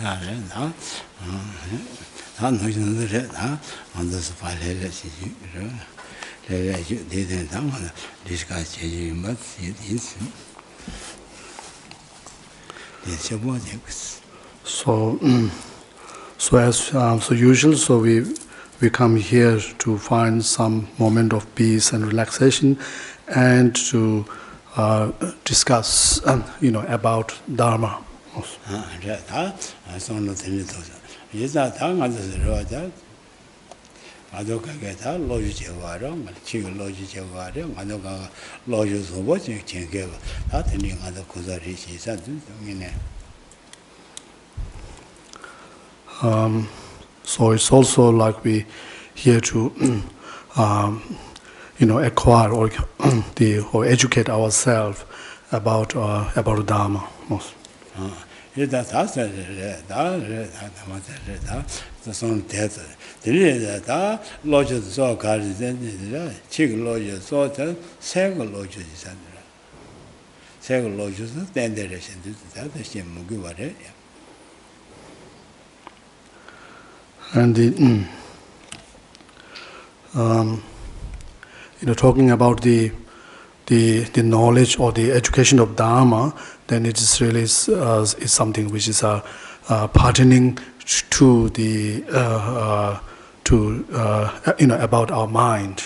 So usual, so we come here to find some moment of peace and relaxation, and to discuss, about Dharma. So it's also like we here to acquire or educate ourselves about Dharma. And talking about the knowledge or the education of Dharma, then it is really is something which is pertaining to the about our mind.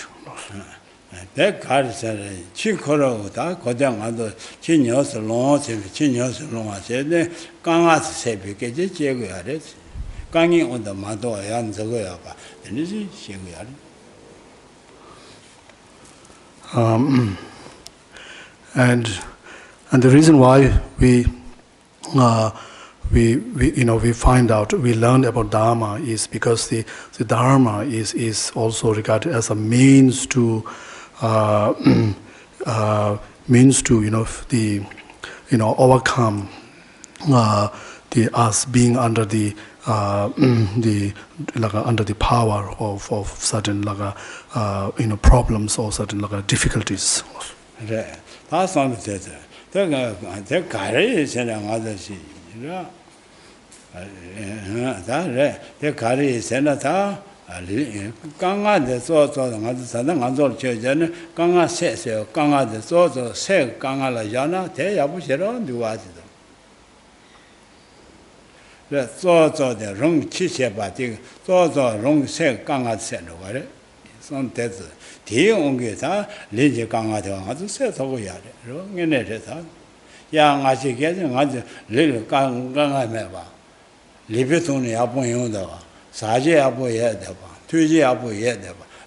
And the reason why we find out, we learn about Dharma is because the Dharma is also regarded as a means to overcome us being under the under the power of certain problems or certain difficulties. That's on the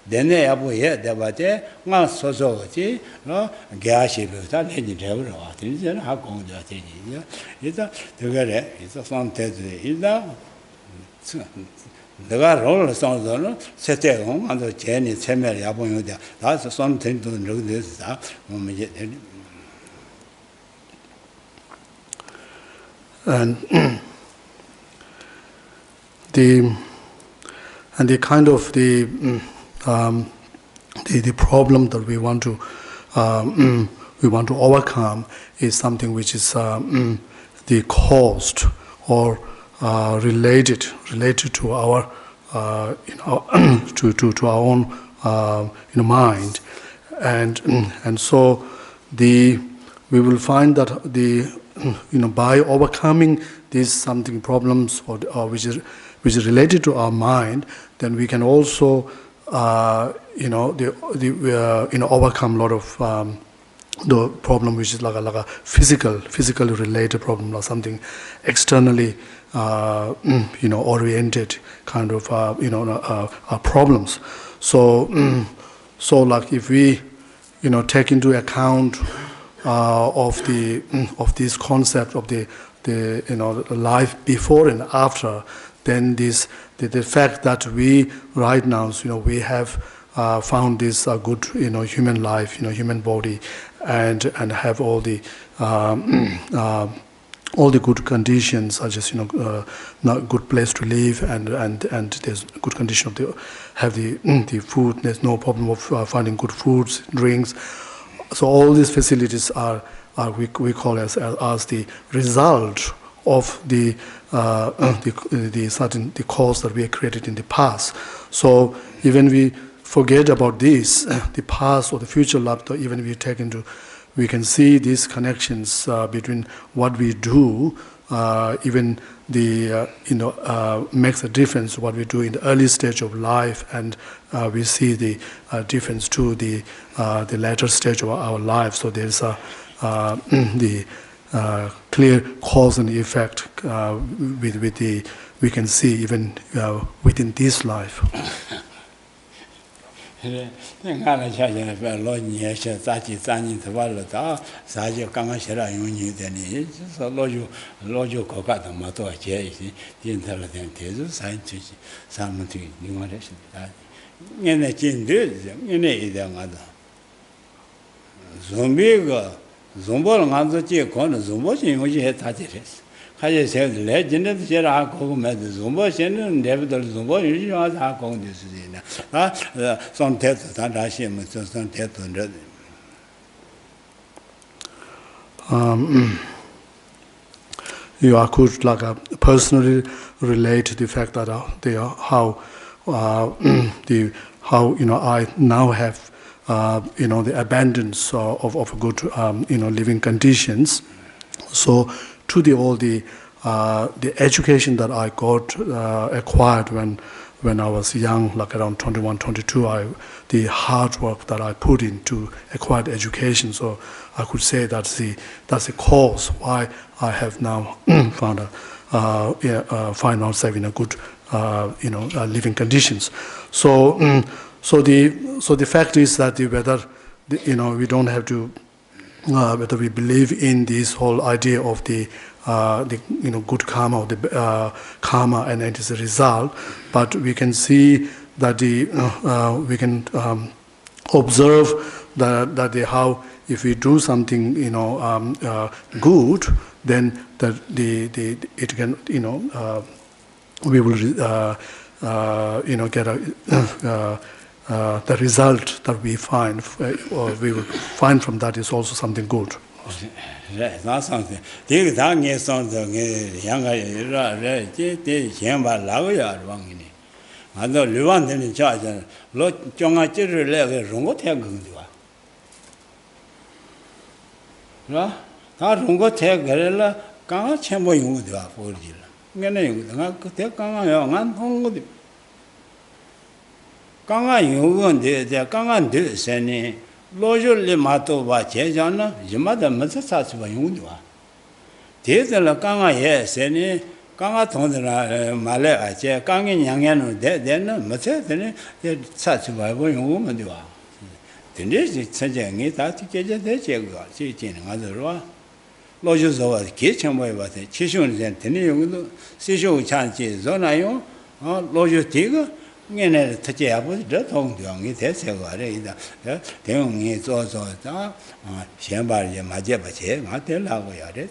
Dene abu ye debate nga soso ti no Geshe Doga leji deura wa ti je ha kong ja ti ya ita dogare ita son te ida 내가 롤을 써서는 세대공 안도 제니 체멸 야봉요다 다서 손 된도 저기서 뭐 이제 and the kind of the problem that we want to overcome is something which is the caused or related to our to our own mind, and so we will find that by overcoming these something problems or which is related to our mind, then we can also overcome a lot of the problem which is like a physically related problem or something externally oriented kind of problems. So like if we take into account of this concept of the life before and after, then the fact that we right now we have found this good human life, human body, and have all the good conditions, such as not good place to live, and there's good condition of the food. There's no problem of finding good foods, drinks. So all these facilities are we call as the result of the certain the cause that we have created in the past. So even we forget about this, the past or the future life, even we take into, we can see these connections between what we do, even the makes a difference what we do in the early stage of life, and we see the difference to the later stage of our life. So there's the clear cause and effect with the we can see even within this life. Zombol nganzo che kon zombo che yoji he ta res khaje se le jinde de ra ko me zombo shen ne de zombo yoji ha ta ko de su ne a son te ta da shi me son te to de I could personally relate to the fact that how I now have the abundance of good living conditions. So to all the education that I got acquired when I was young, like around 21, 22, the hard work that I put into acquired education. So I could say that's the cause why I have now find myself in a good living conditions. So the fact is that whether we don't have to whether we believe in this whole idea of the good karma or the karma and it is a result, but we can see that we can observe that how if we do something good, then it can we will get the result that we find, or we will find from that is also something good. That's something. Take that get something younger, I don't live in charge. Lot Jonga Chile, Rungo Tag. Rungo Tag Garella, Kanga Chambo Yudua for you. Gana could take Kanga Young Hongo. Kanga Yugun did the Kanga do sending Lojo Limato Bachejana, Yamada Matsats by Yudua. Tis the Kanga, yes, any Kanga Tondra Male, Kangin Yangan, then Matset, such by woman do. Then this is such a neat article that you got, sitting other Lojos over the kitchen way, but the Chishun and Tenu, Sisho Chanchi, Zonayo, Lojo Tiger. Ngene tache abu de tong dyong ni te se wa re da de ngi zo zo da xian ba ye ma je ba che ma de la go ya de.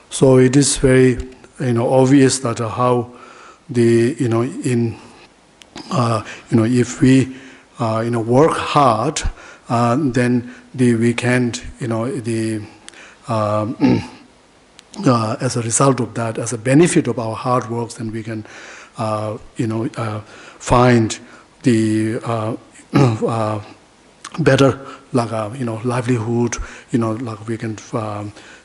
So it is very obvious that how the if we work hard, then the weekend as a result of that, as a benefit of our hard work, then we can find the better livelihood, like we can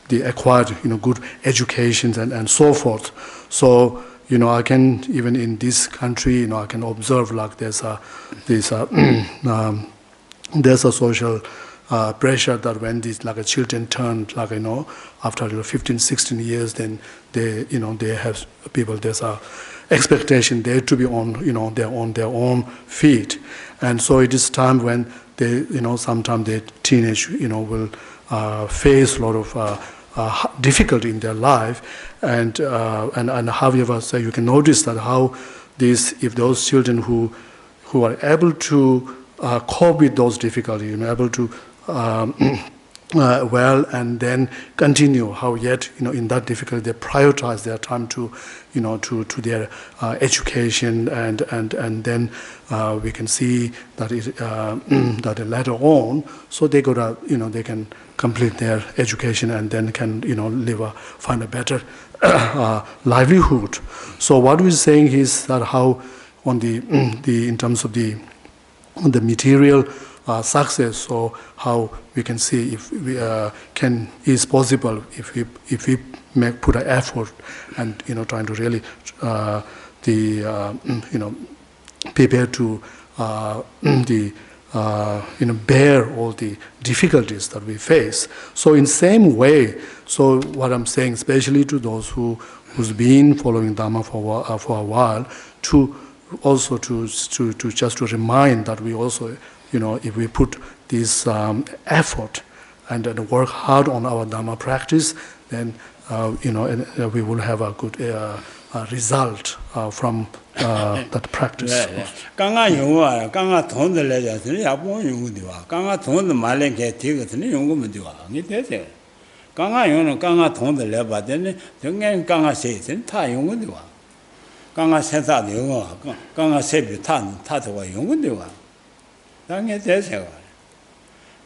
the acquired good educations and so forth. So I can, even in this country, I can observe like there's a social pressure that when these children turn after 15, 16 years, then they have people. There's a expectation they to be on their own feet, and so it is time when they sometimes the teenage will face a lot of difficulty in their life, and however, so you can notice that how if those children who are able to cope with those difficulties, able to well, and then continue. How yet, in that difficulty, they prioritize their time to, to their education, and then we can see that that later on, so they gotta, they can complete their education and then can, find a better livelihood. So what we're saying is that how on the in terms of the material success, so how we can see if we is possible if we put an effort and trying to really prepare to bear all the difficulties that we face. So in same way, so what I'm saying, especially to those who's been following Dharma for a while, to also to just to remind that we also, if we put this effort and work hard on our Dharma practice, then we will have a good result from that practice.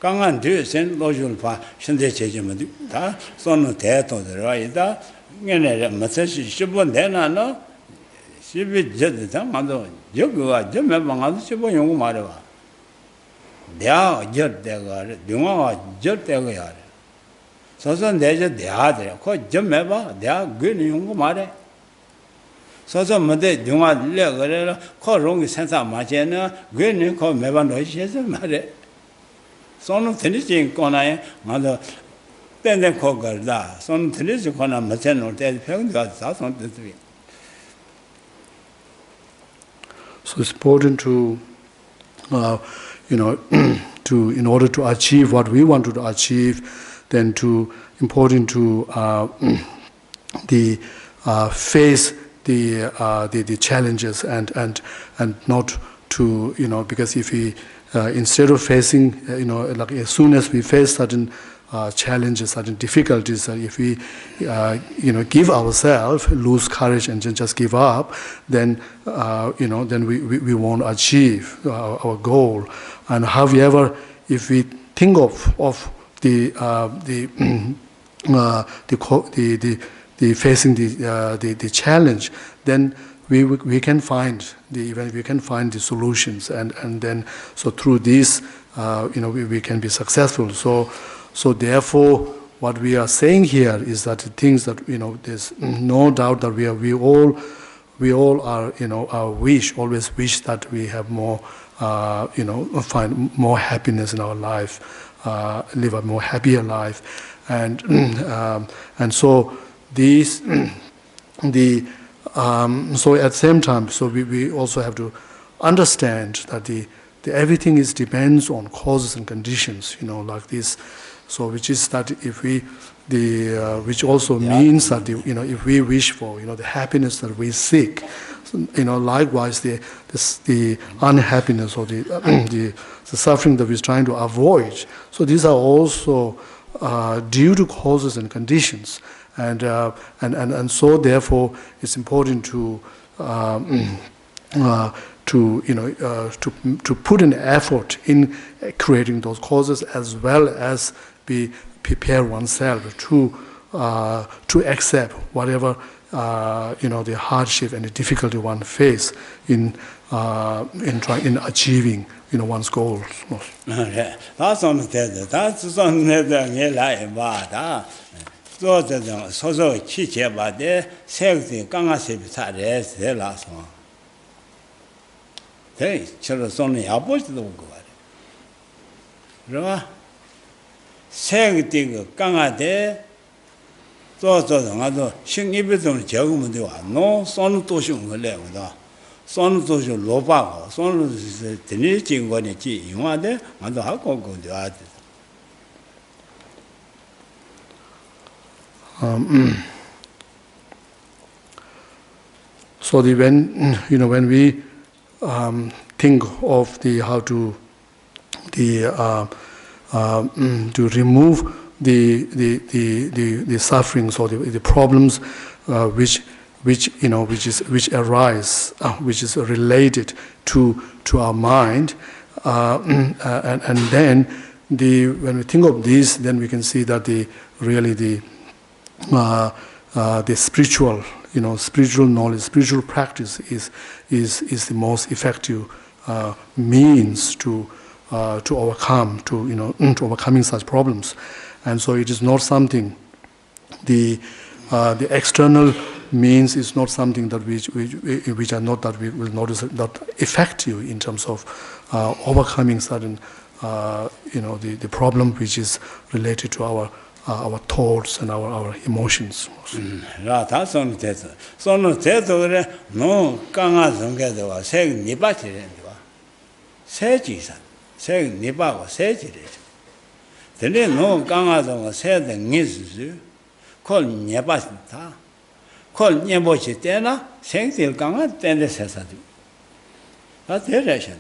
강한 뒤에선 로줄파 현대 제재문도 다 손은 대도들어 이다 얘네 맞듯이 10번 내나노 10이 제대로 만도 여기가 좀 방아도 10번 용고 말해 봐. 내가 절대가 영화가 절대가야. 서선 내저 내야돼. 그좀 해봐. 내가 괜히 용고 말해. 서서 뭐데 영화 내가 그런게 생사 맞잖아. 괜히 그 매번 넣으셔서 말해. 손은 드리지 거나에 맞아 땡땡 거걸다 손 드리지 거나 맞잖아 때 평가 자손 드리. So it's important to to in order to achieve what we want to achieve, then important to face the challenges and not to because if we instead of facing, like as soon as we face certain challenges, certain difficulties, if we, give ourselves, lose courage and just give up, then, then we won't achieve our goal. And however, if we think of the facing the challenge, then we can find the solutions, and then so through this we can be successful. So therefore what we are saying here is that the things that there's no doubt that we all are always wish that we have more find more happiness in our life, live a more happier life, and so these so at the same time, so we also have to understand that the everything depends on causes and conditions, like this. So which is that if we which also means that if we wish for the happiness that we seek, likewise the unhappiness or the suffering that we're trying to avoid. So these are also due to causes and conditions. And so therefore it's important to put an effort in creating those causes, as well as prepare oneself to accept whatever the hardship and the difficulty one face in achieving one's goals. So when we think of how to remove the sufferings or the problems which arise, which is related to our mind, and then when we think of this, then we can see that the spiritual, spiritual knowledge, spiritual practice is the most effective means to overcome, to overcoming such problems. And so it is not something, the external means is not something that which are not, that we will notice that effective in terms of overcoming certain the problem which is related to our thoughts and our emotions. No kanga zongga se nipa chire se ji san se nipa ko se chire tene no kanga zongga se de ngis ko nipa ta ko nipo chi tena sengsil kanga tende se sa du ta tere shan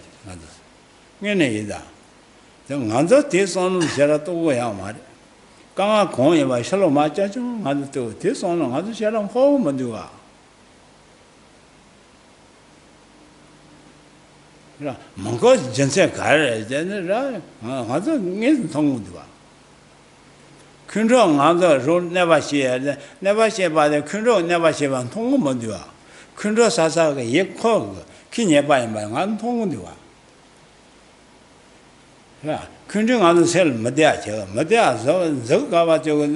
ngene ida nganzo te son jara to go ya ma kanga ko ye ba shalo ma cha chu nganzo to te son nganzo shalo ho ma du wa ra mongo jense ga re de ra nganzo ngi thong du wa kunro nganzo ro ne ba xie ba de kunro ne ba xie ba thong ma du wa kunro sa sa ge ye kho ki nye ba ngan thong du wa kunzheng anu sel madya chega, madya zog gawa chega,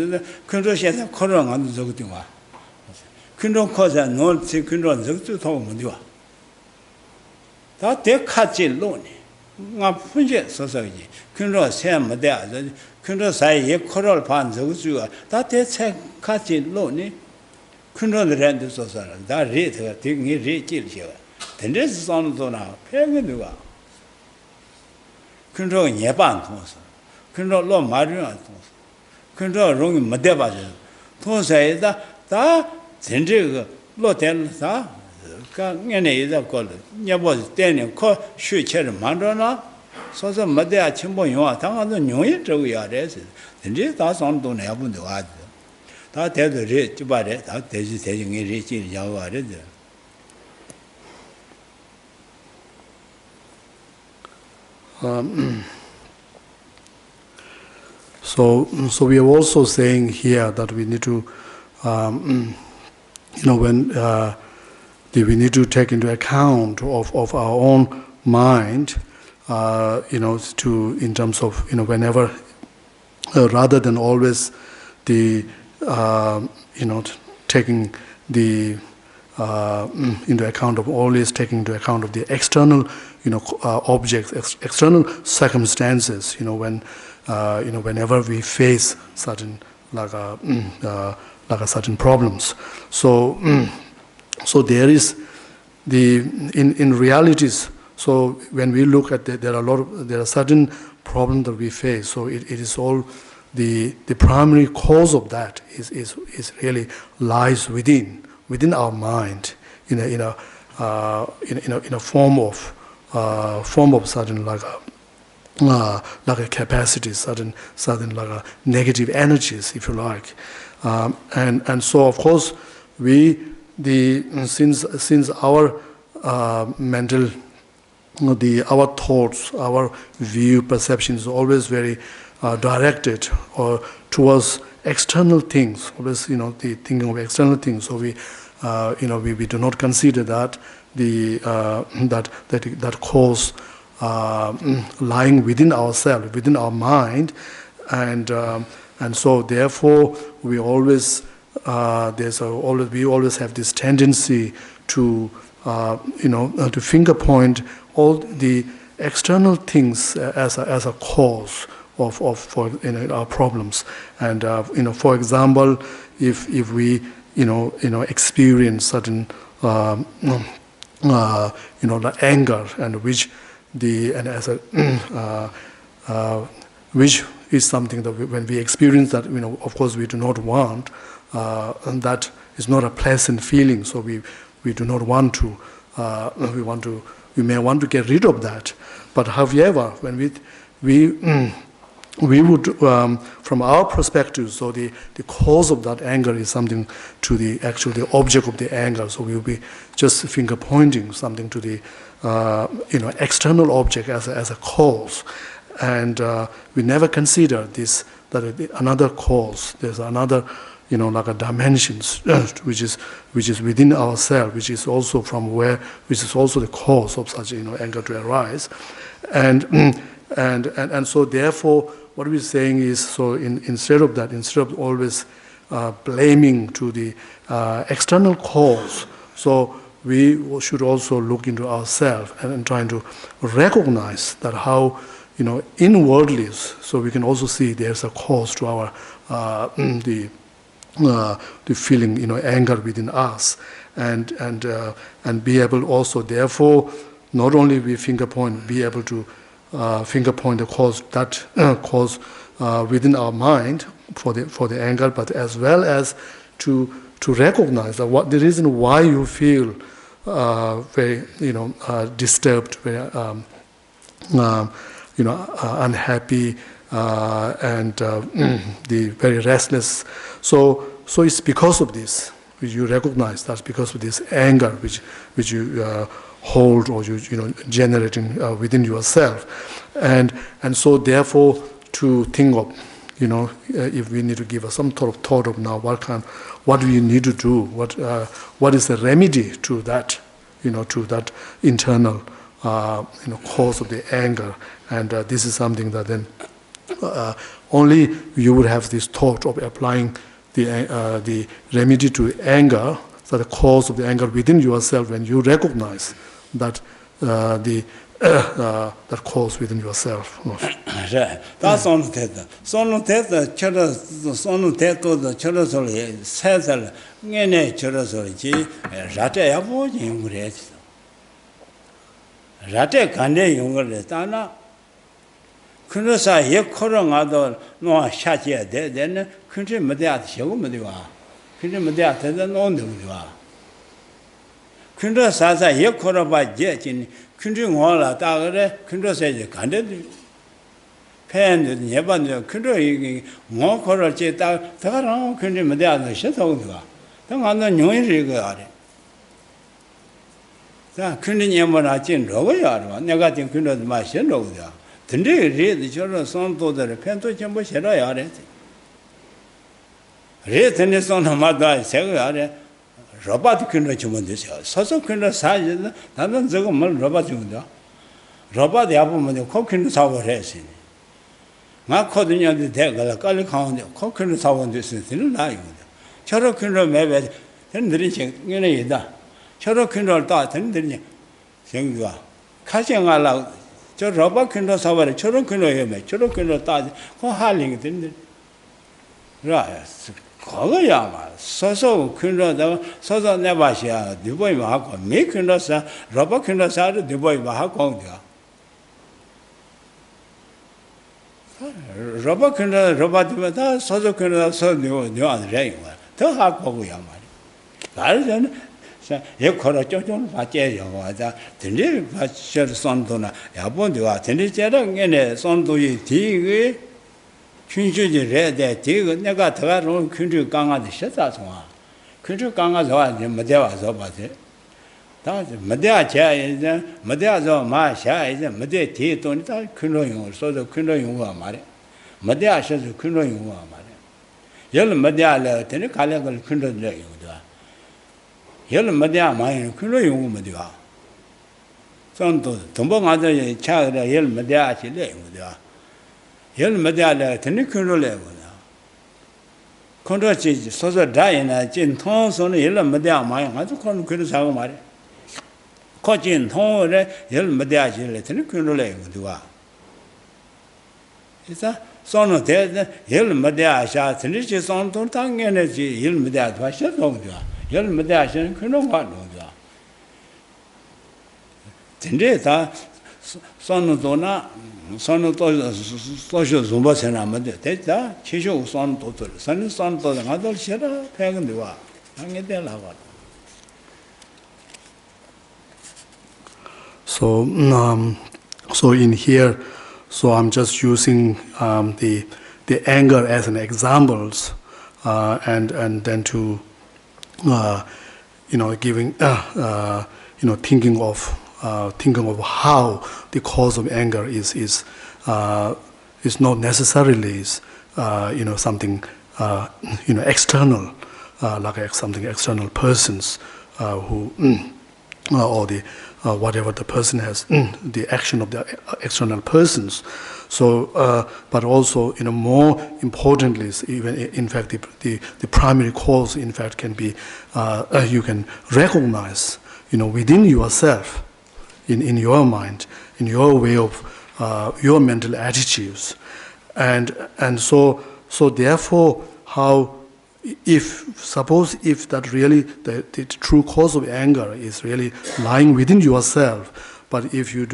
kunzheng xie korong anu zog diwa. Kunzheng ko sa non si kunzheng zog zu togo mu diwa. Da de ka chi lo ni, nga punje so so ji, kunzheng xie madya, kunzheng sa ye korol pan zog zu, da de che ka chi lo ni, kunzheng de ren de so so, da ri te, de ngi ri ji li xega. Tenze si son do na, pe ngi diwa. kunzheng nye ban tongsa, kunzheng lo ma rung tongsa, kunzheng rung ma de ba zhe, tongsa yi da zhen zhe ge lo ten da, ka ngen yi da ko le, nye bo ten ni ko shu che zhe ma zhe na, so se ma de ya qing bo yong a, ta nga zhe nyong yi zhe gu ya re se, zhen zhe da sang do na ya bu de wa zhe, da te zhe re, ji ba re, da te zhe nge re ji li ya wa re zhe. So we are also saying here that we need to, we need to take into account of our own mind, in terms of, whenever, rather than always taking the into account of always taking into account of the external, objects, external circumstances. Whenever we face certain certain problems. So there is in realities. So when we look at there are certain problems that we face. So it is all the primary cause of that is really lies within our mind in a form of certain like a capacity, certain like a negative energies, if you like, and so of course since our mental, our thoughts, our view, perception is always very directed or towards external things, always the thinking of external things. So we do not consider that that cause lying within ourselves, within our mind, and so therefore we always we always have this tendency to to finger point all the external things as a cause of our problems. And for example, if we experience certain the anger, and which which is something that when we experience that, of course we do not want, and that is not a pleasant feeling. So we do not want to. We may want to get rid of that. But however, when we we would, from our perspective, so the cause of that anger is something to the object of the anger. So we will be just finger pointing something to the external object as a cause, and we never consider this that another cause. There's another like a dimensions which is within ourselves, which is also which is also the cause of such anger to arise, and so therefore what we're saying is, so instead of always blaming to the external cause, so we should also look into ourselves and trying to recognize that how inwardly, so we can also see there's a cause to our the feeling anger within us, and be able also therefore not only we finger point, be able to finger point the cause that cause within our mind for the anger, but as well as to recognize that what the reason why you feel very disturbed, very unhappy, and the very restless. So it's because of this, which you recognize that's because of this anger which you hold, or you generating within yourself, and so therefore to think of if we need to give us some sort of thought of now what do you need to do, what is the remedy to that to that internal cause of the anger, and this is something that then only you would have this thought of applying the remedy to anger, so the cause of the anger within yourself, when you recognize that that cause within yourself. That's on the test. Son test, children, son test, the children, says, any children, Rate avoid in great. Rate Kande younger Tana. Kundusa, ye corong no shatia, then country Madia, Shogumadiwa. Country Madia, then on the Madiwa. Kundusa, ye coraba jet in country walla, Dagare, Kundusa, Kande. Pen, Yaban, country, more coral jet, Taran, country Madia, Shatogua. Don't under New Regard. That couldn't Yamana Chin, Royard, negative couldn't my shadow there. Today, read the children son to the repento chamber shadow yard. Read the son of Mada, Sagare, Robert couldn't chum this house. So couldn't size, Nadan Zogaman, Robert Junda. Robert the album of the cooking sour racing. Not caught in the deck, like all count, cooking sour this in life. Charo couldn't maybe 10 drinking in a year. Charo couldn't thought 10 drinking. Sing you are. Catching aloud. 저 러버 킨도 사와래 저런 킨도 해매 저런 킨도 따지 그 할링이 된대 그래 그거야 말 서서 킨도다 서서 내봐시야 네보이 하고 미 킨도사 러버 킨도 사도 네보이 하고 러버 킨도 러버도 서서 킨도 서 네안 래요 더 하고야 말 말은 예 걸어 쫑쫑 받게 영화다 드릴 받셔 선도나 야본도와 드릴 제랑에 선도이 뒤에 춘주지래대 뒤에 내가 더가로 춘주 강아지 셨다송아 춘주 강아지와 못대와서 봐세 다 못대야 이제 못대야서 마샤 이제 못대 뒤에 또 큰로용 소도 큰로용과 말해 못대야셔서 큰로용과 말해 열 못대야래 되는 갈래걸 큰로래요 열 마디야 마이 그로 용고 마디가 선도 동봉아들 차가 열 마디야 지래 용도야 열 마디야래 드니 그로래 보다 컨트롤지 소소 다이나 진 통선은 열 마디야 마이 아주 건 그로 사고 말해 코진 통을 열 마디야 지래 드니 그로래 용도야 그래서 선은 대 열 마디야 샤 드니 지 선도 당연히 열 마디야 다셔 용도야 열 마디야신 그런 거 아니야. 근데 다 선도나 선도 소쇼 좀바세나 맞대. 됐다. 최초 선도들. 선도 나들 싫어. 배근데 와. 당에 되라고. So in here So I'm just using the anger as an examples, and then to giving thinking of how the cause of anger is not necessarily something external, like something external persons who or the whatever the person has, the action of the external persons. So, but also, more importantly, is even in fact the primary cause, in fact, can be you can recognize, within yourself, in your mind, in your way of your mental attitudes, and so therefore, how suppose if that really the true cause of anger is really lying within yourself, but if you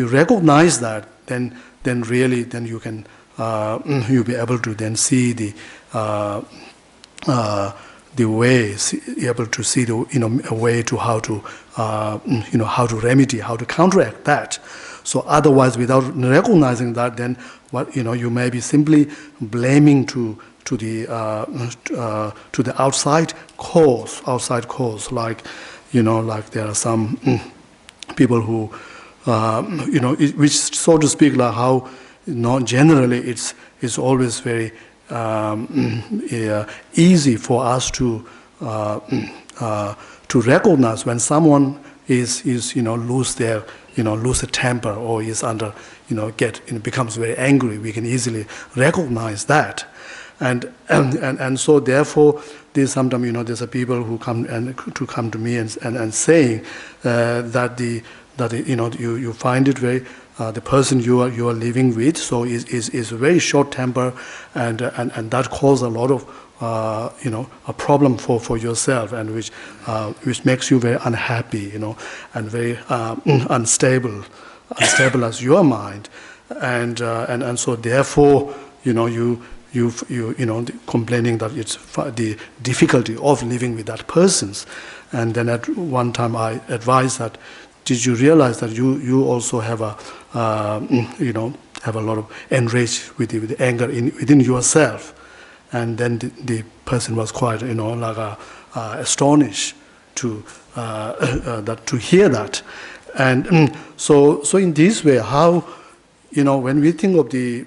recognize that, then really you can you'll be able to then see the way, able to see a way to how to how to remedy, how to counteract that. So otherwise, without recognizing that, then what you may be simply blaming to the outside cause, like like there are some people who which, so to speak, like how generally it's always very easy for us to recognize when someone is lose their lose a temper, or is under becomes very angry. We can easily recognize that. And so therefore, there's sometimes there's a people who come to me and saying that you find it very the person you are living with is very short temper, and that causes a lot of a problem for yourself, and which makes you very unhappy, and very unstable as your mind, and so therefore you complaining that it's the difficulty of living with that persons. And then at one time I advised that, did you realize that you also have a have a lot of enraged with the anger within yourself? And then the person was quite like astonished to to hear that. And so in this way, how when we think of the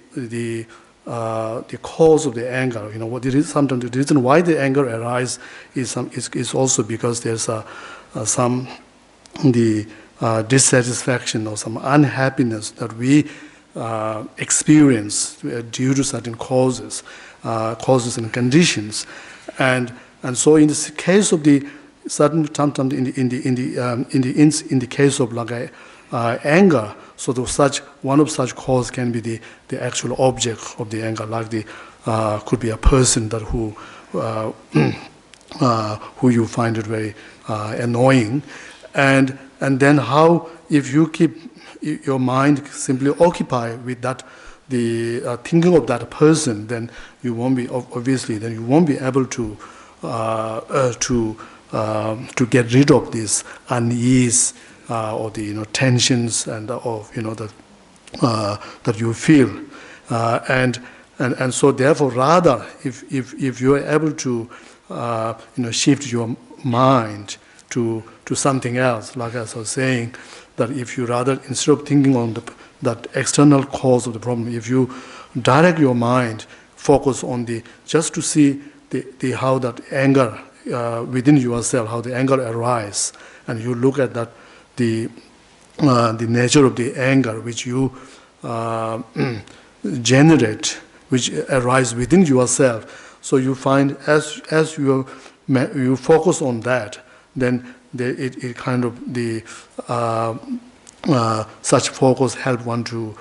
cause of the anger, what it is, sometimes the reason why the anger arises is also because there's some dissatisfaction or some unhappiness that we experience due to certain causes and conditions, and so in the case of the certain sometimes in the case of like anger. So one of such cause can be the actual object of the anger, like could be a person that who you find it very annoying, and then how, if you keep your mind simply occupied with that, the thinking of that person, then you won't be able to get rid of this unease or the tensions and that you feel, and so therefore, rather, if you are able to shift your mind to something else, like as I was saying, that if you rather, instead of thinking on that external cause of the problem, if you direct your mind, focus on just to see the how that anger within yourself, how the anger arises, and you look at that the nature of the anger which you generate, which arises within yourself. So you find as you focus on that, then it kind of such focus help one to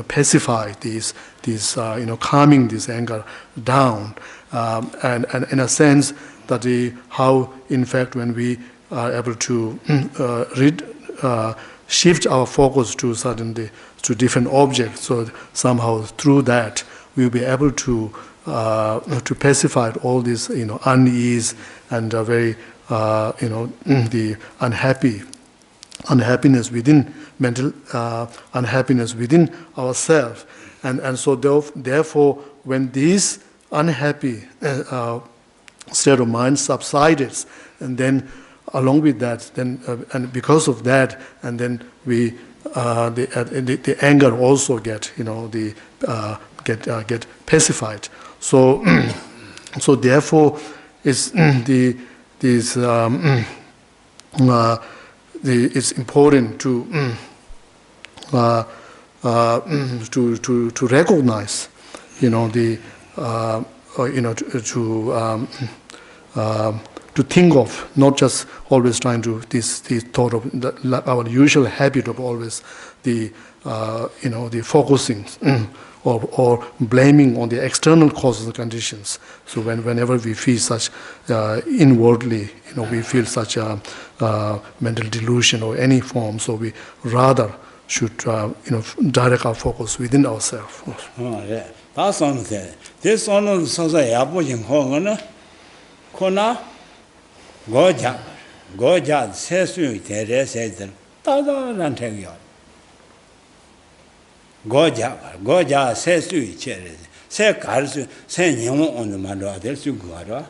pacify these calming this anger down, and in a sense that how in fact when we are able to shift our focus to different objects, so somehow through that we'll be able to pacify all this unease and very the unhappy unhappiness within mental unhappiness within ourselves, and so therefore when this unhappy state of mind subsides, and then along with that, then and because of that, and then we the anger also get get pacified. So so therefore is it's important to recognize, to think of, not just always trying to this thought of our usual habit of always the focusing or blaming on the external causes and conditions. So whenever we feel such inwardly, we feel such a mental delusion or any form, so we rather should direct our focus within ourselves. That's something. This one is so yabuing home, Kona Goja says you, Teresa says, Tada and take you. Goja says you, Cherry. Say cars, say Yamo on the Mado, there's you go.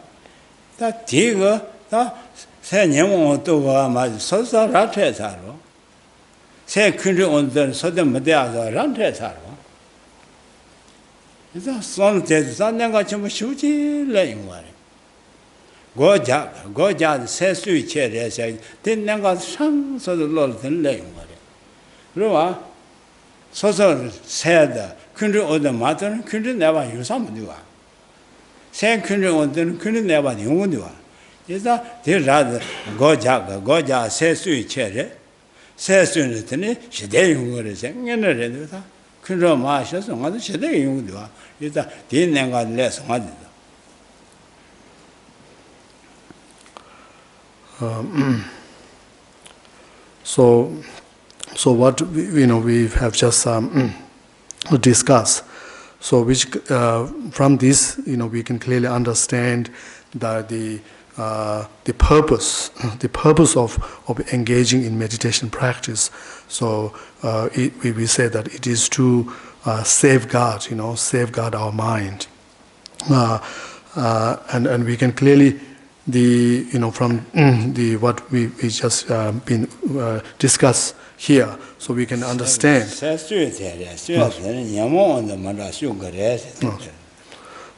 That Tiger, that say Yamo to my Sosa Ratesaro. Say country on the Southern Madea Rantetaro. It's a son that Sunday got him shooting laying one. Goja says you, Cherry, said, then never some sort of Lord than laying one. Rua Sosa said, country on the mother, couldn't never use some do. Say country on the couldn't never do. Is that they rather Goja says you, Cherry? Says you, she didn't say, couldn't march us on other she didn't do. Is that didn't got less money. So what we have just discussed. So which from this we can clearly understand that the purpose of engaging in meditation practice. So we say that it is to safeguard our mind, and we can clearly from the what we just been discussed here, so we can understand.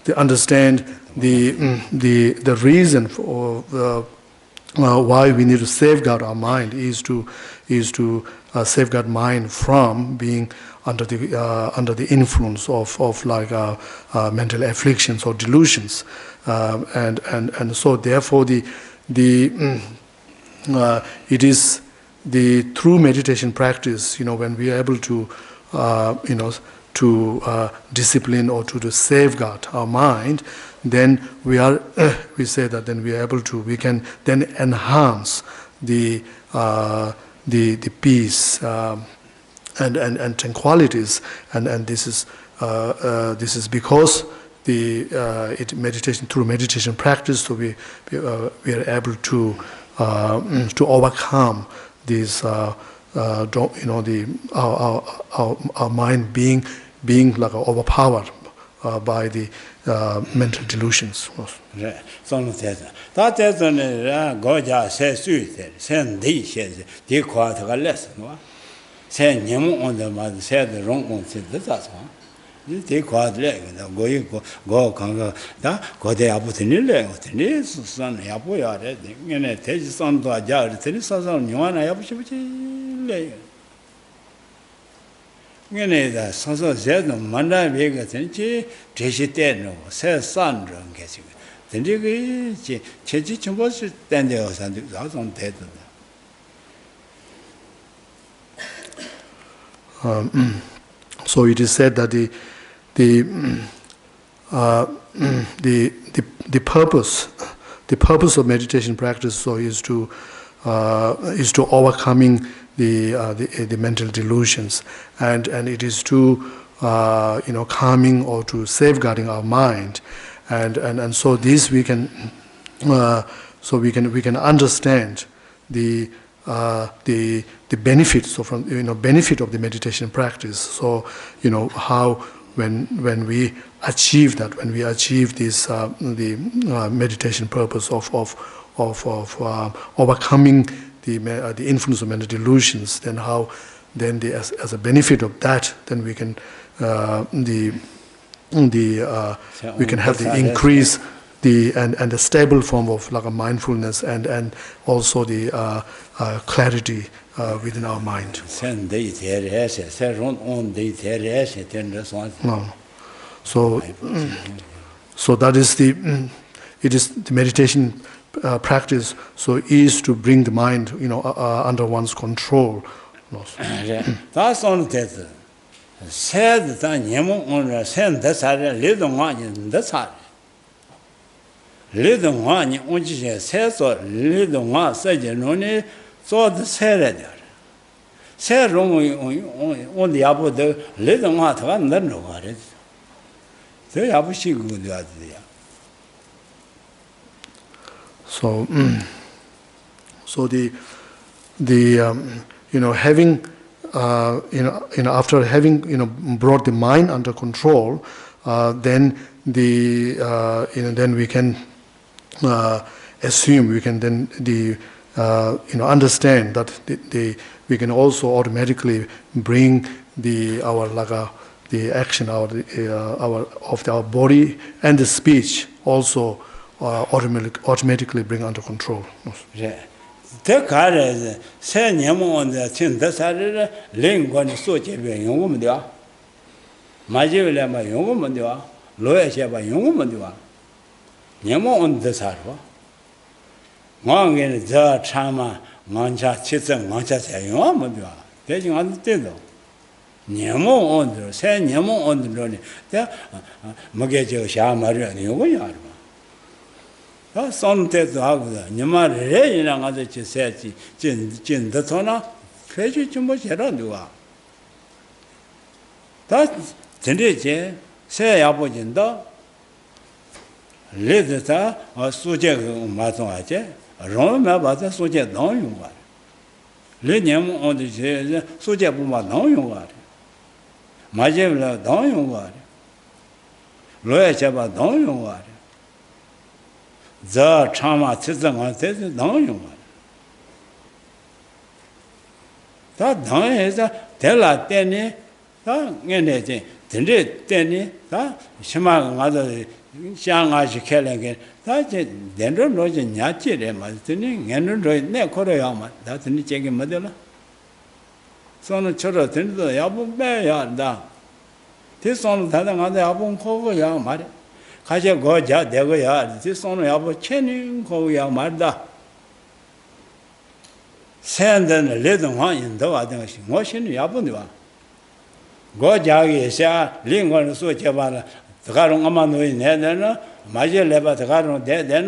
To understand the reason for why we need to safeguard our mind is to safeguard mind from being under the influence of like mental afflictions or delusions, and so therefore it is the through meditation practice, when we are able to discipline or to safeguard our mind, then we say that then we are able to, we can then enhance the peace and tranquilities, and this is because meditation, through meditation practice, so we are able to overcome these our mind being like overpowered by the mental delusions. So that is Goja says you, send these says, they quite a lesson. Send him on the mother said the wrong one said that's one. They quite leg, go conga, that go there put in the leg, this son, Yapoya, and it takes on to a jar, tennis on you and I have to leg. The Sosa said, no, Manda Vega, Tenchi, Teshiteno, says Sandra, guessing. Then you Chechich was then there was on dead. So it is said that the purpose of meditation practice so is to overcoming the mental delusions, and it is to calming or to safeguarding our mind, and so this we can understand the the benefits, so from benefit of the meditation practice. So how when we achieve that, when we achieve this the meditation purpose of overcoming the influence of mental delusions, then how then as a benefit of that, then we can we can have the increase and the stable form of like a mindfulness and also the clarity within our mind. No. So that is it is the meditation practice. So is to bring the mind under one's control. That's on that. Said that Nemo on send that's a little one in the side. Little one, which says or little one, said only saw the said. Said on the apple, the little one, I don't know what it is. They have she good there. So, so the having after having brought the mind under control, then then we can assume, we can then understand that we can also automatically bring the action of our body and the speech also automatically bring under control. Yeah. The car is send him on the tin the side, ling one so cheap young woman. Majilla by young woman, lawyer by young woman. Yamo on the side. Wang in the chama, mancha, chitsen, mancha, young woman. Taking on the table. Yamo on the send Yamo on the running. There, Magajo Shamaria and young. Some test out there. Nima Ray in another said, Jin the Tona, treasure too much around you are. That's Tendage, say Abojinda, Lidata, or Suje Matoache, Roma Bata Suje down you are. Linium on the Suje Puma down you are. Majevla down you are. Loya Chaba down you are. The Chama Tizang on this down you. That down is a Tella Denny, anything. Tended Denny, that Shima other Shanghai Kelly, that Dendro Lodging Yachi, Martini, and ne Koreama, that's in the Checking Madela. So the children tend to the album bear down. This on the other album cover young mother. Kaja Goja, there we are. This only about Chening, Koya Marda. Send a little one in the other motion, Yabunua. Goja is a lingual Suchabana, the Garon Amano in Nedana, Major Leva Tagaro dead, then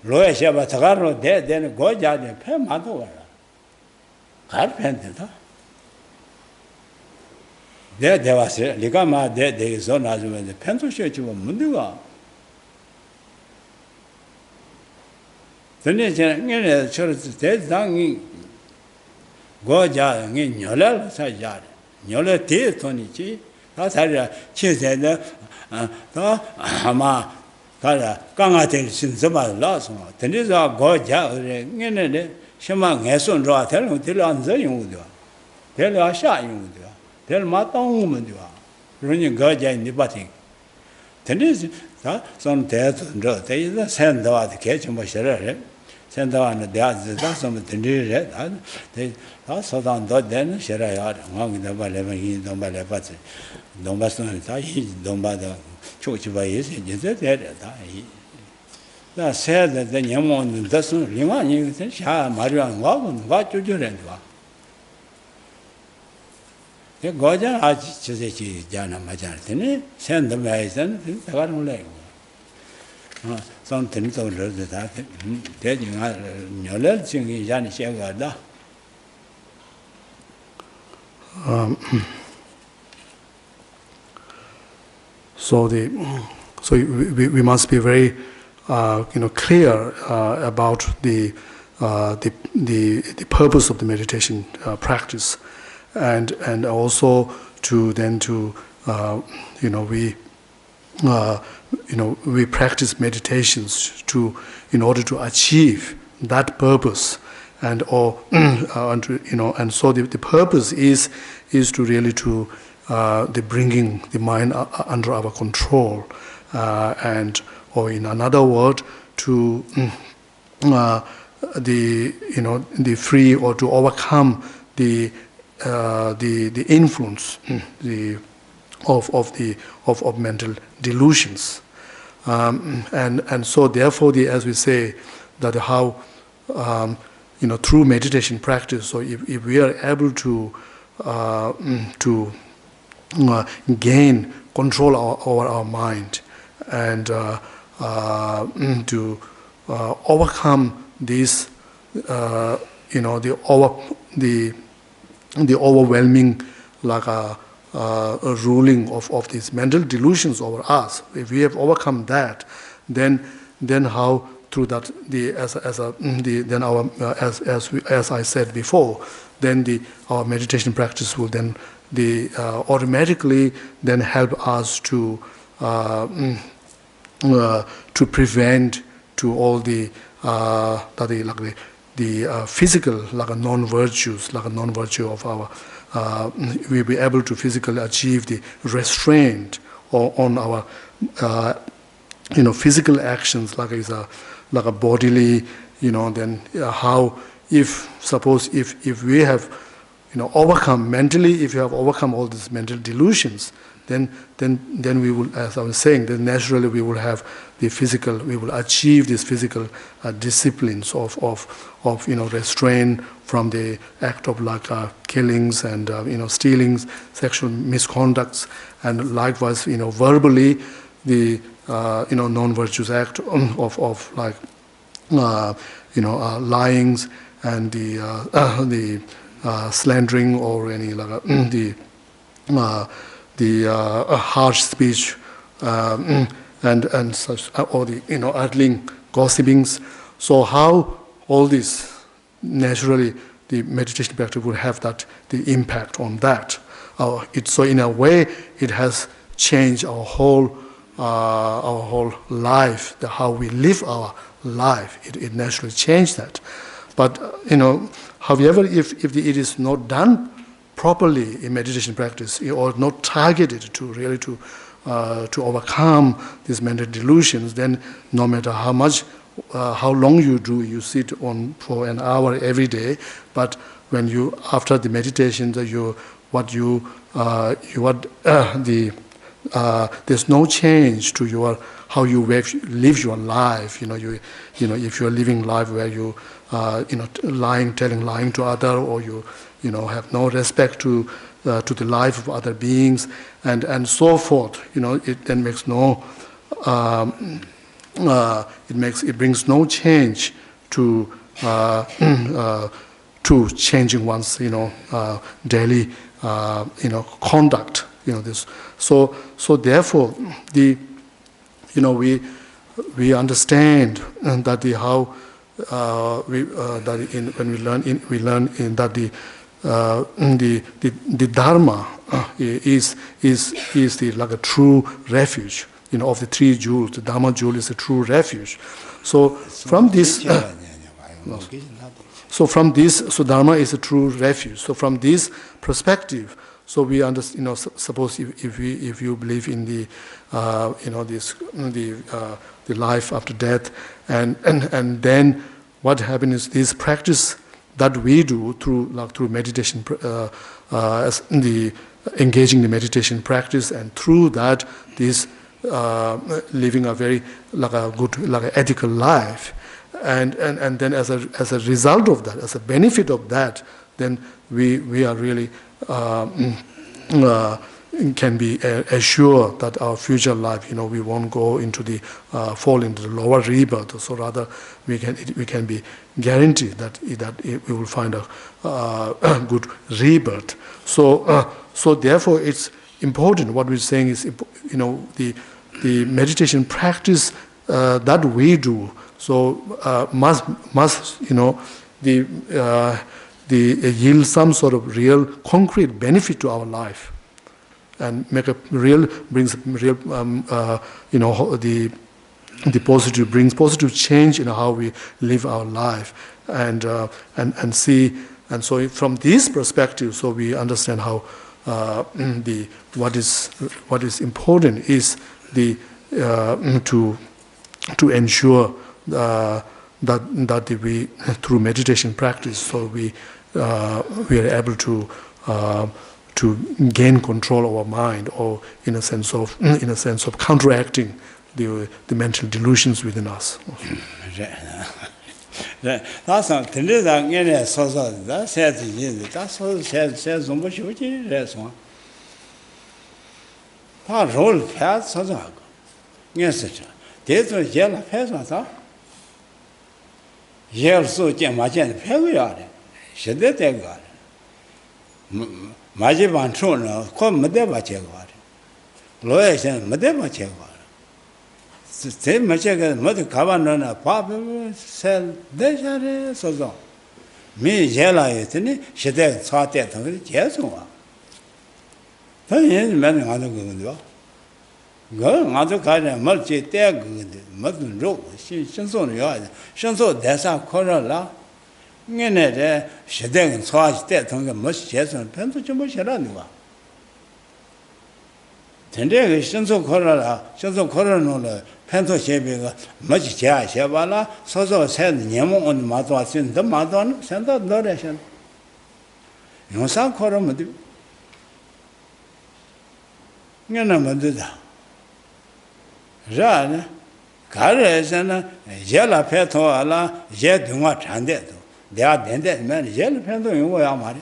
Loya Shaba Tagaro dead, then Goja de Pemato. Carpenter. There was a Ligama dead, there is on as well the pencil church of Mundua. The nature church dead down in Goja in Yola Sajar. Yola tea, Tonichi, that's how she said, Hama, Kangatel since about last one. Then is our Goja in it. Shema Eson draw, tell him till answer you would do. Tell us shot you would do. Tell Matong woman you are. Running Goja in the butting. Then is some death and draw. They is a send out the catch and was send out the that's some red. They also down then Sherayard, among the 11 don't by the button. Don't bust on it. Don't buy the church by his. That said that the young one doesn't remind you, Shah, Mario, and Wagon, what you do. The Goja Hachi Jana Majartini, send the Mason, the Garum Lake. Something to that, telling Noel singing Jan Shagada. So we must be very clear about the the purpose of the meditation practice, and also to we practice meditations in order to achieve that purpose, and so the purpose is to really to the bringing the mind under our control, or in another word, to the free, or to overcome the influence of mental delusions, and so therefore as we say that how through meditation practice, so if we are able to gain control over our mind, and to overcome this the overwhelming ruling of these mental delusions over us. If we have overcome that, then how through that as I said before, then our meditation practice will then automatically then help us to prevent to all the physical non-virtues, non-virtue of our. We'll be able to physically achieve the restraint on our physical actions, like a bodily, then how if we have overcome mentally, if you have overcome all these mental delusions, then we will, as I was saying, then naturally we will have the physical, we will achieve these physical disciplines of restraint from the act of killings and stealings, sexual misconducts, and likewise verbally the non-virtuous act of lyings and the slandering, or any the harsh speech, and such, or the idling gossipings. So how all this naturally the meditation practice will have the impact on that. So in a way it has changed our whole life, how we live our life. It naturally changed that. But however, if it is not done properly in meditation practice, or not targeted to really to overcome these mental delusions, then no matter how long you sit on for an hour every day, but when you after the meditation, there's no change to how you live your life. If you are living life where you lying to other, or you have no respect to the life of other beings, and so forth. It then makes no. It brings no change to changing one's daily conduct. This. So therefore we understand that when we learn in that the Dharma is a true refuge. Of the three jewels, the Dharma jewel is a true refuge. So from this, so Dharma is a true refuge. So from this perspective, so we understand. Suppose if you believe in the the life after death, and then what happens is this practice that we do through meditation, as engaging the meditation practice, and through that this. Living a very good ethical life, and then as a result of that, as a benefit of that, then we are really can be assured that our future life, we won't go into fall into the lower rebirth. So rather we can be guaranteed that we will find a good rebirth. So therefore it's important. What we're saying is, the meditation practice that we do, so must the yield some sort of real concrete benefit to our life, and make a real brings real the positive brings positive change in how we live our life, and see, and so from this perspective, so we understand how what is important is the to ensure that we through meditation practice, so we are able to gain control of our mind, or in a sense of counteracting the mental delusions within us. That's not the little any source of that said that's what says so much which is one. That role path so that yes, this was yellow path was that. Yell so jam my gen pay. Should they take God? Majiban Tron, come Madeva Chegard. Loyas and Madeva Chegard. Same Machaga, Mother Cavanana, Papa said, Deja so. Me yella it in it, she did thought that of it, yes, one. Then is many other good. Go, other kind of multi there good, Mother Road, she so yard, so that's our corner. In it, she didn't charge that on the most chess and pencil to much around. Tender is so corona, pencil shaving, much chair, Shavala, so said Nemo on the Madonna, since the Madonna sent out direction. You know, some corona. You know, Madonna. Ran, Carres and Jella Peto alla, Jet Duma Chandet. They are then man, Jell Pendo in Wayamari.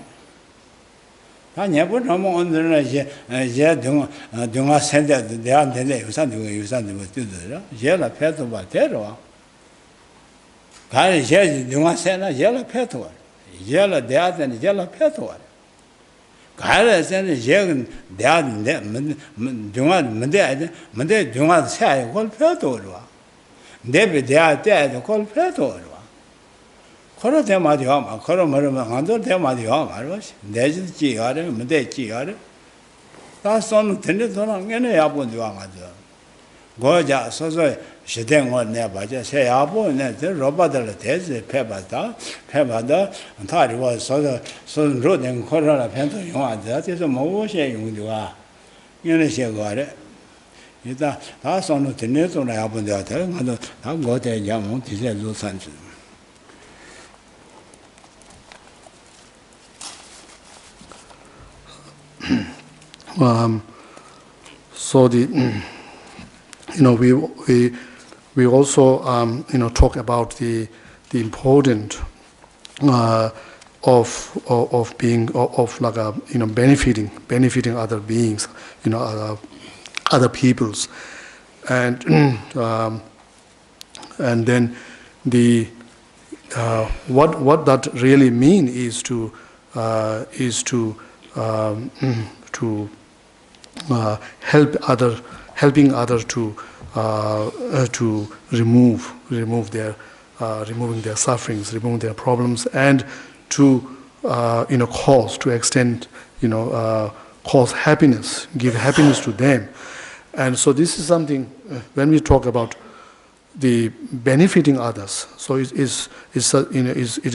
I never know on the Jet Duma sent that they are then something you something with the Jella Peto Batero. Carry Jet Duma sent a Jella Peto. Jella dead and Jella Peto. Carry sent a Jell dead and Duma Mende Duma say, called Peto. David they are dead, called Peto. Coro Temadioma, Coro Maramando Temadioma, there's Giare, Made Giare. That's on Tendon, any apple to Amazon. Goja, so she then won't never just say apple, and then Robert the Tez, Pebada, and thought it was so rude and Corona Pento, that is a motion you are. You know, she got it. That's on the Tendon, I opened the hotel, and I'll go there, young, to say Los Angeles. So the we also talk about the importance of being like a benefiting other beings, other peoples, and then the what that really mean is to helping others to remove their removing their sufferings, removing their problems, and to cause happiness, give happiness to them. And so this is something when we talk about the benefiting others. So it is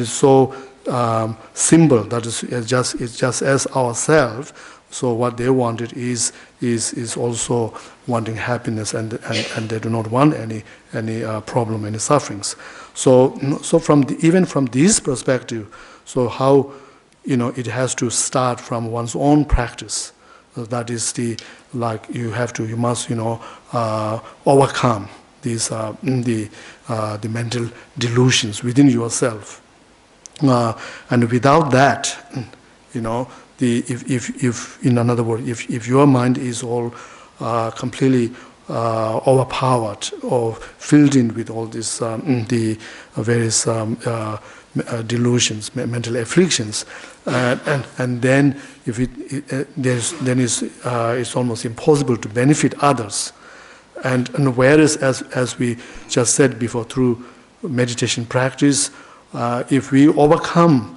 so simple that it's just as ourselves. So what they wanted is also wanting happiness, and they do not want any problem, any sufferings. So even from this perspective, so how it has to start from one's own practice. That is you must overcome these the mental delusions within yourself, and without that, if in another word, if your mind is all completely overpowered or filled in with all this the various delusions, mental afflictions, and then if it's almost impossible to benefit others, And whereas, as we just said before, through meditation practice, if we overcome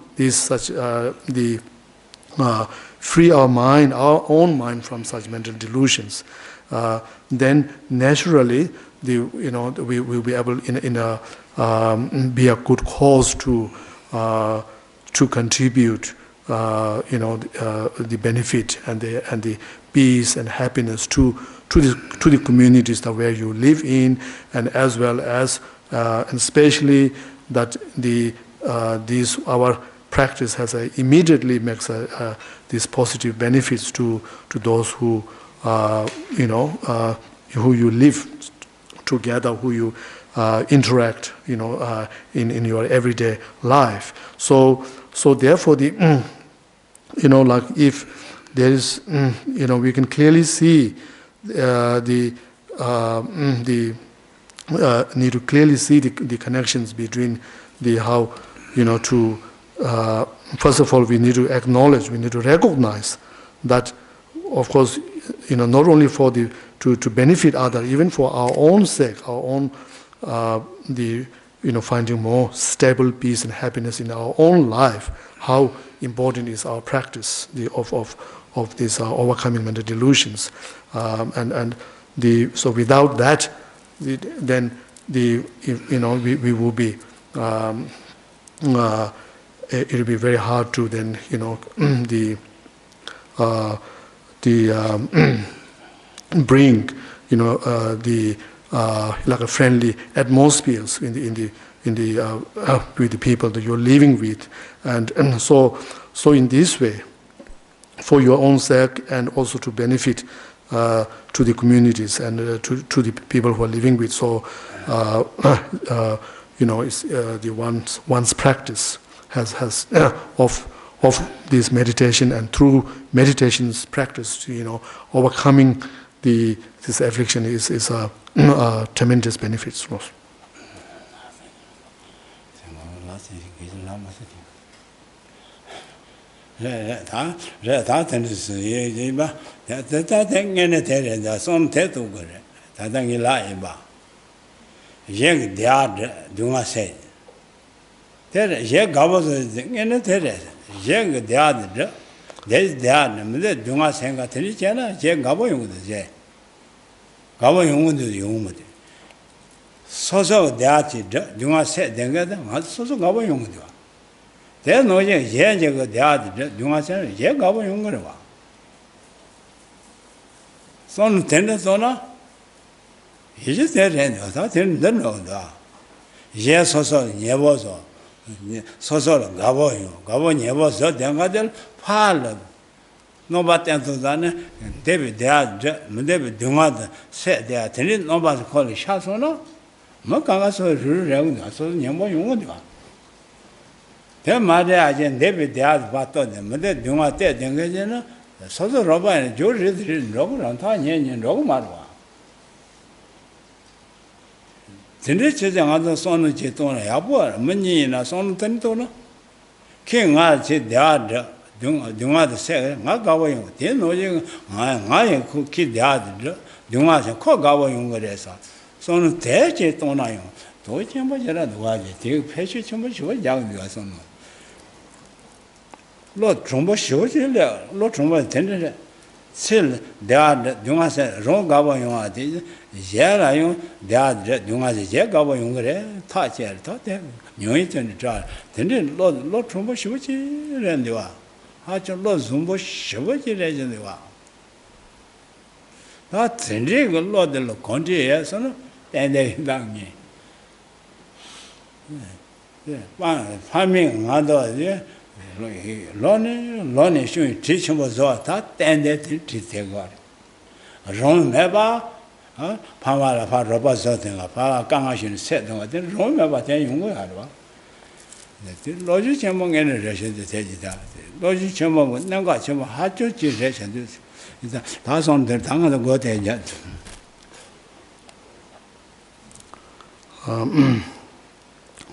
free our mind, our own mind from such mental delusions, then naturally we will be able be a good cause to contribute the benefit and the peace and happiness to the communities that where you live in, and as well as and especially that our practice has immediately makes these positive benefits to those who who you live together, who you interact in your everyday life. So therefore like if there is we can clearly see need to clearly see the connections between how to first of all we need to acknowledge, we need to recognize that, of course, not only for to benefit others, even for our own sake, our own finding more stable peace and happiness in our own life, how important is our practice of this overcoming mental delusions, so without that, then we will be it will be very hard to then bring like a friendly atmospheres with the people that you're living with, and so in this way, for your own sake and also to benefit to the communities and to the people who are living with. So it's the one's practice has of this meditation, and through meditation's practice, overcoming this affliction is a tremendous benefits for us.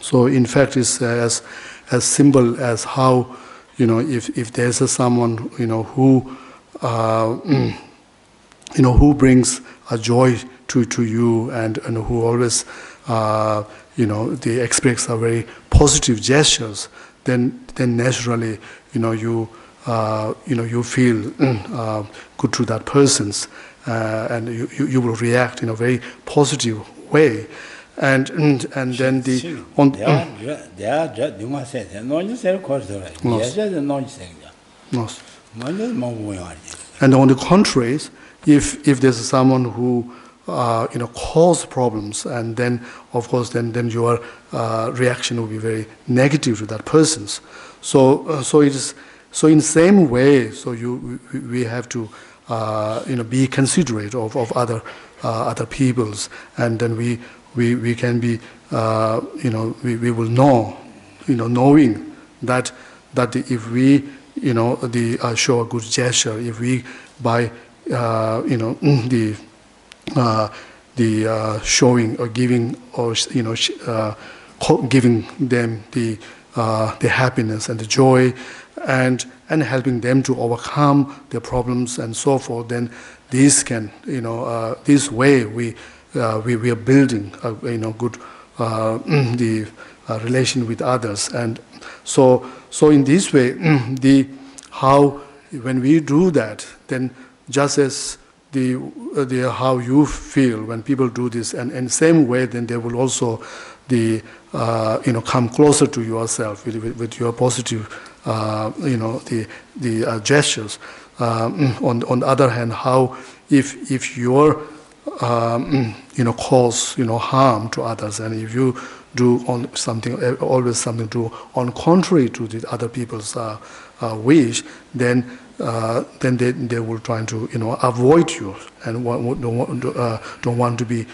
So in fact, it's as simple as how, if there's someone, who, who brings a joy to you, and who always they express a very positive gestures, then naturally you feel good to that person's, and you will react in a very positive way, and then the on and on the contrary, if there's someone who cause problems, and then of course then your reaction will be very negative to that person's. So it is in the same way. So we have to be considerate of other people's, and then we can be we will know knowing that if we show a good gesture, if we by the showing or giving, or giving them the happiness and the joy, and helping them to overcome their problems and so forth, then this can this way we are building a good the relation with others. And so in this way how when we do that, then just as the how you feel when people do this, and in the same way, then they will also come closer to yourself with your positive the gestures. On the other hand, how if your cause harm to others, and if you do on something always something to on contrary to the other people's wish, then they will try to avoid you and don't want to be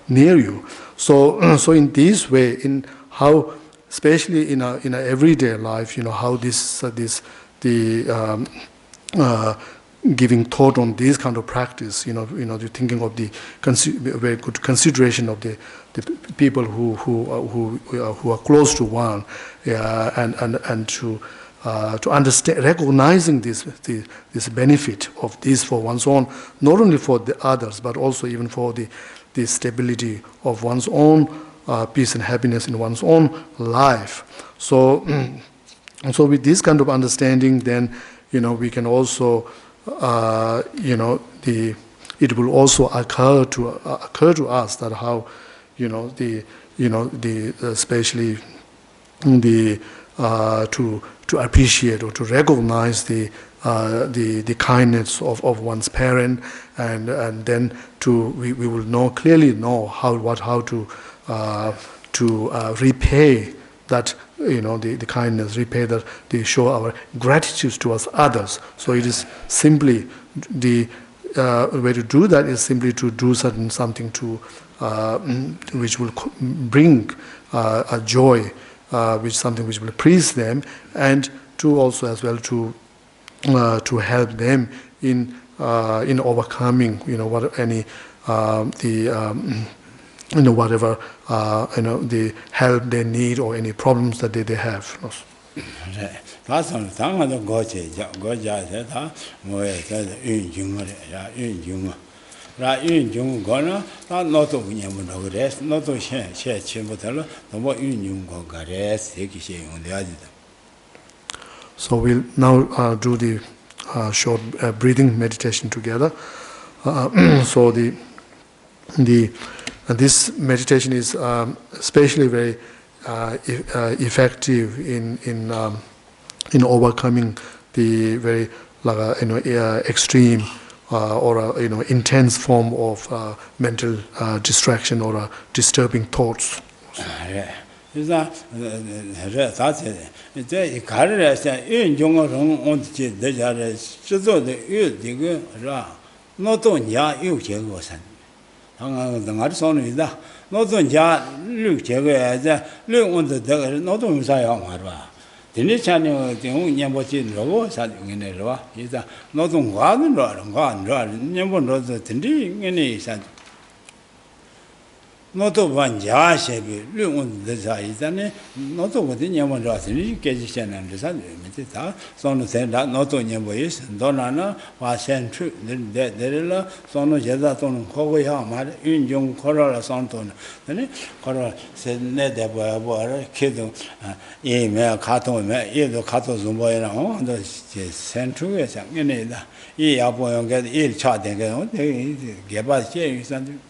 near you. So in this way, in how especially in a everyday life, how this giving thought on this kind of practice, the thinking of the very good consideration of the people who are close to one, and to understand, recognizing this benefit of this for one's own, not only for the others, but also even for the stability of one's own peace and happiness in one's own life. So with this kind of understanding, then we can also it will also occur to us that how especially to appreciate or to recognize the kindness of one's parent, and then we will clearly know how to repay that the kindness, repay that, they show our gratitude towards others. So it is simply the way to do that is simply to do something to which will bring a joy, something which will please them, and to also as well to help them in overcoming whatever the help they need or any problems that they have. So we'll now do the short breathing meditation together. So this meditation is especially very effective in overcoming the very extreme or intense form of mental distraction or disturbing thoughts. noto vanja shebi lungun desa isane noto gode nyamo rasini keji chena desa mete ta sono senda noto nyamo is donana wa sen tru de la sono jeda ton kogo ya ma yunjong korala santon ne koro se ne de bo kedo e me kato me e do kato zumbo era on do sen tru ya sang ne da e ya bo yong ge e cha de ge ge ba che isan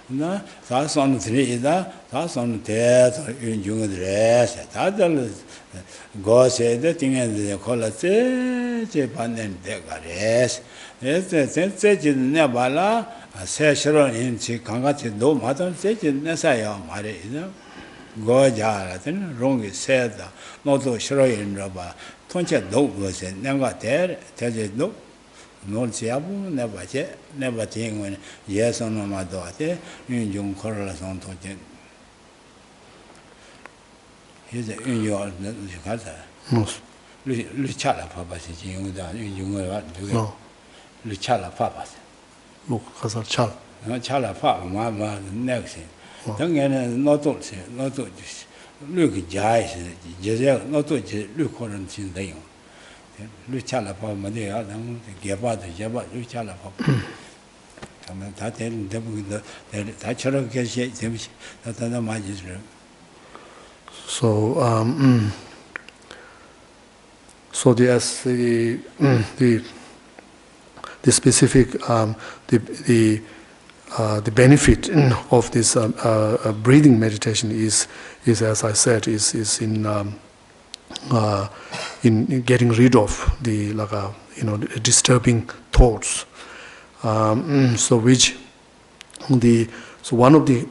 나 사선 드리다 사선 대서 윤중들에서 다들 고세데 띵에 콜라체 제 반는 데가레스 에세 센세지 내발라 세셔런 인치 강같이 너무 하던 세지 내사요 말이죠 고자라든 롱이 세다 너도 싫어인가 봐 통째 너무 것에 내가 대제 너 놀지야부 내바제 내바팅은 예선놈아도 하대 윤중 걸어서 도전 이제 윤요 가자 루차라 봐봐지 지용다 윤중을 누가 루차라 봐봐지 뭐 가서 잘 차라 봐마마 넥시 당연히 너도 루기 자이스 이제 너도 이제 루코는 진대요 루차라 봐마데야 당 개바도 제바 루차라 봐 그러면 다 되는 대부분도 다 저렇게 재미시 다다 많이 들어 so so the specific the benefit of this breathing meditation is as I said is in getting rid of the disturbing thoughts. So one of the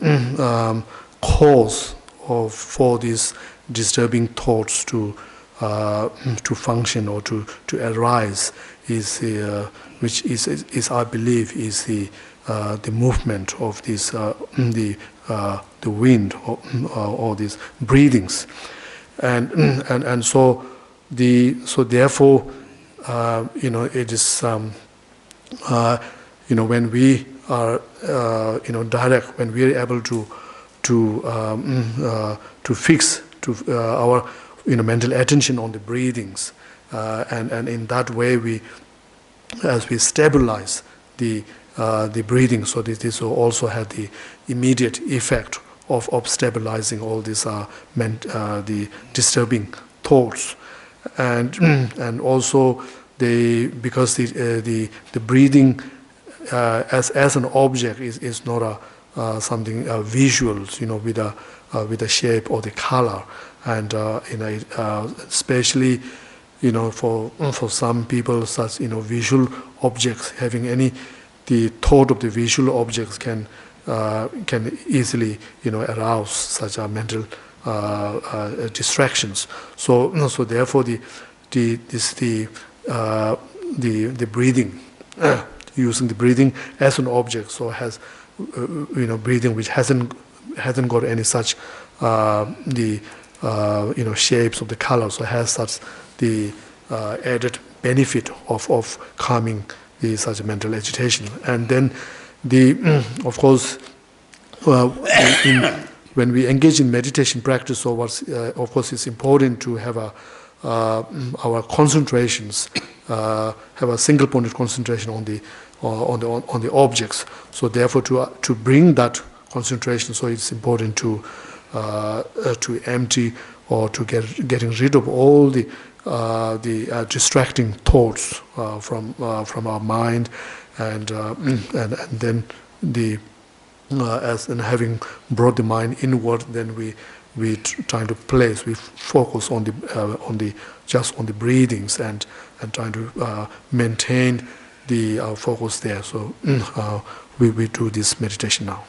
cause for these disturbing thoughts to function or to arise is which is I believe is the movement of this the wind or these breathings. And so therefore it is when we are direct, when we are able to fix our mental attention on the breathings, and in that way as we stabilize the breathing, so this will also have the immediate effect of stabilizing all these the disturbing thoughts, and also because the breathing as an object is not something visual, with a shape or the color, and especially for some people, such visual objects having the thought of the visual objects can easily arouse such mental distractions. So therefore the breathing, using the breathing as an object, so has breathing which hasn't got any such shapes of the color, so has such the added benefit of calming the such mental agitation. And then of course when we engage in meditation practice, so of course it's important to have our concentrations, have a single pointed concentration on the objects. So therefore to bring that concentration, so it's important to empty or to getting rid of all the distracting thoughts from our mind, and then as in having brought the mind inward, then we trying to focus on the breathings and trying to maintain the focus there. So we do this meditation now.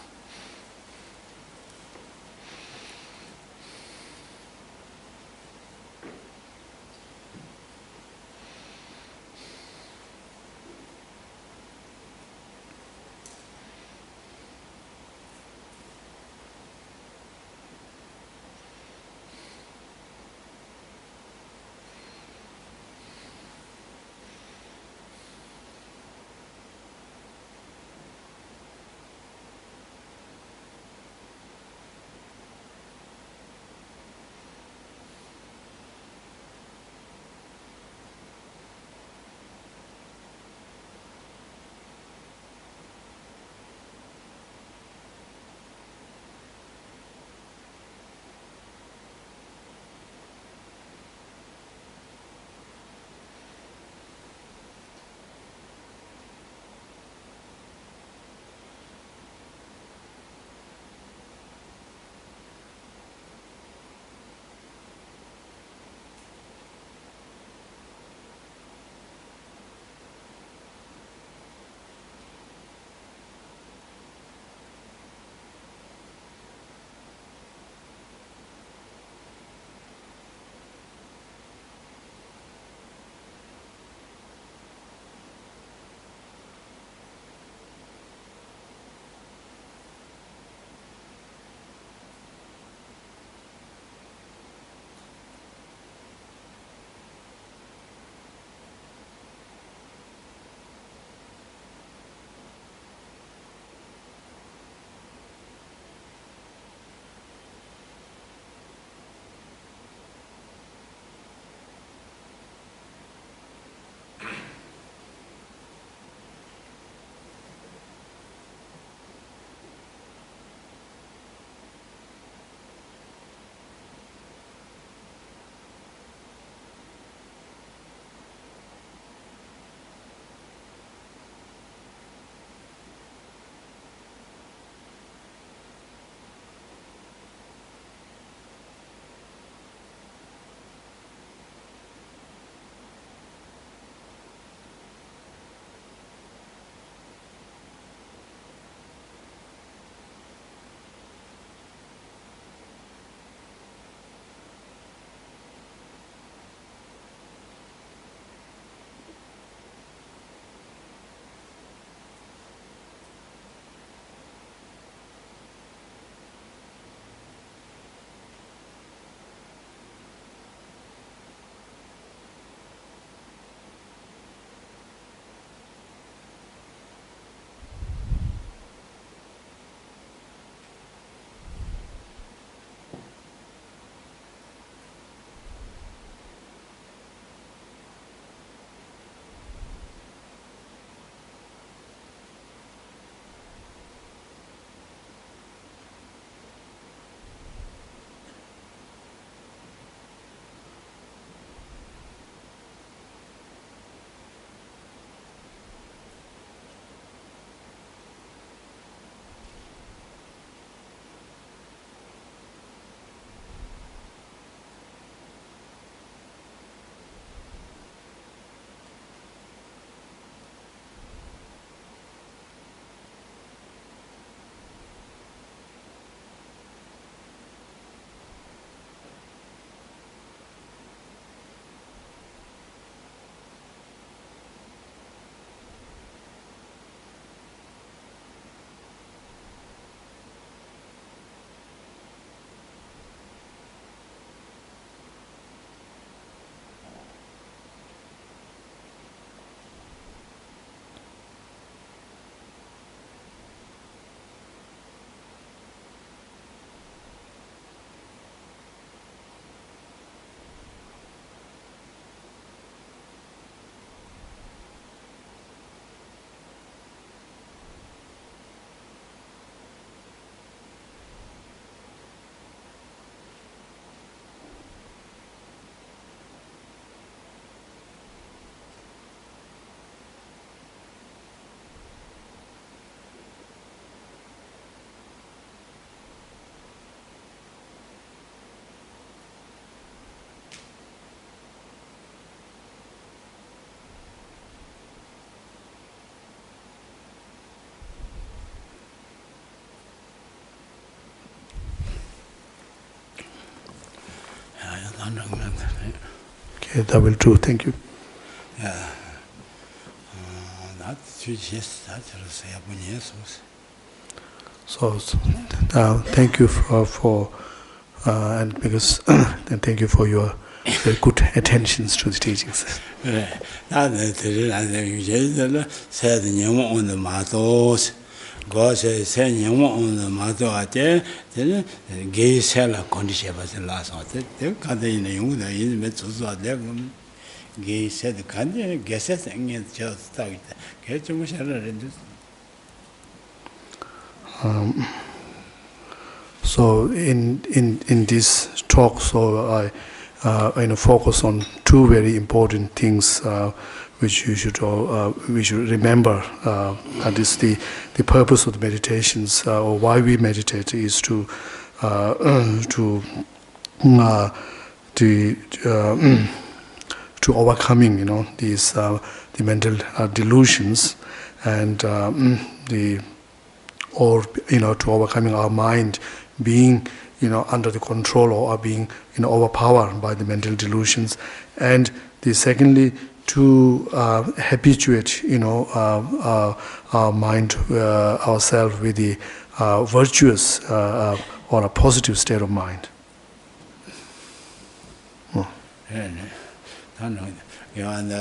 Okay, that will do. Thank you. Yeah. That's just that's So thank you for and because and thank you for your very good attentions to the teachings. So in this talk, so I focus on two very important things which we should remember. That is the purpose of the meditations, or why we meditate, is to overcoming these the mental delusions, and to overcoming our mind being under the control or being overpowered by the mental delusions, and secondly to habituate our mind ourselves with the virtuous or a positive state of mind.